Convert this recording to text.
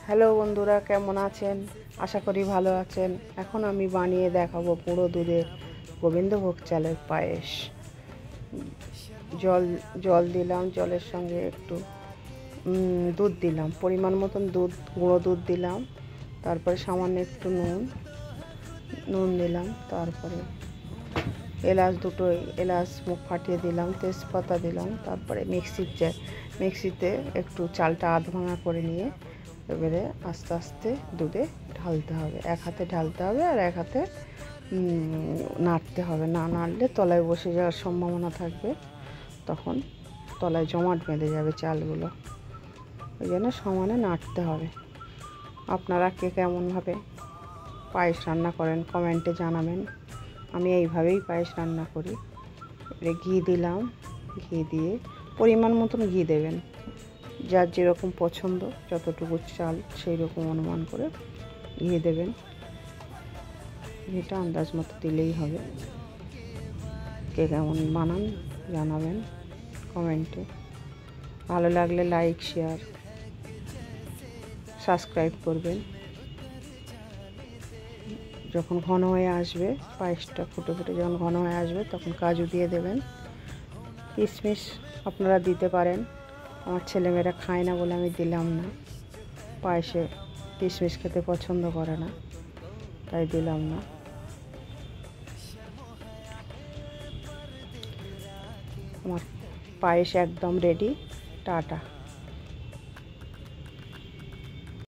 Hello বন্ধুরা, কেমন আছেন? আশা করি ভালো আছেন। এখন আমি বানিয়ে দেখাবো পুরো দুধের গোবিন্দভোগ চালের পায়েস। জল জল দিলাম, জলের সঙ্গে একটু দুধ দিলাম, পরিমাণ মতন দুধ, গুঁড়ো দুধ দিলাম। তারপরে সামান্য একটু নুন দিলাম। তারপরে দুটো এলাচ মুখ ফাটিয়ে দিলাম, তেজপাতা দিলাম। তারপরে মিক্সিতে একটু চালটা আধ ভাঙা করে নিয়ে এবারে আস্তে আস্তে দুধে ঢালতে হবে। এক হাতে ঢালতে হবে আর এক হাতে নাড়তে হবে। না নাড়লে তলায় বসে যাওয়ার সম্ভাবনা থাকবে, তখন তলায় জমাট বেঁধে যাবে চালগুলো। ওই জন্য সমানে নাড়তে হবে। আপনারা কে কেমনভাবে পায়েস রান্না করেন কমেন্টে জানাবেন। আমি এইভাবেই পায়েস রান্না করি। এবারে ঘি দিলাম, ঘি দিয়ে পরিমাণ মতন ঘি দেবেন, যার যেরকম পছন্দ, যতটুকু চাল সেই রকম অনুমান করে ঘি দেবেন। ঘিটা আন্দাজ মতো দিলেই হবে। কে কেমন বানান জানাবেন কমেন্টে। ভালো লাগলে লাইক, শেয়ার, সাবস্ক্রাইব করবেন। যখন ঘন হয়ে আসবে, পায়েসটা ফুটে ফুটে যখন ঘন হয়ে আসবে, তখন কাজু দিয়ে দেবেন। কিশমিশ আপনারা দিতে পারেন। আমার ছেলেমেয়েরা খায় না বলে আমি দিলাম না। পায়েসে কিশমিশ খেতে পছন্দ করে না, তাই দিলাম না। আমার পায়েস একদম রেডি। টাটা।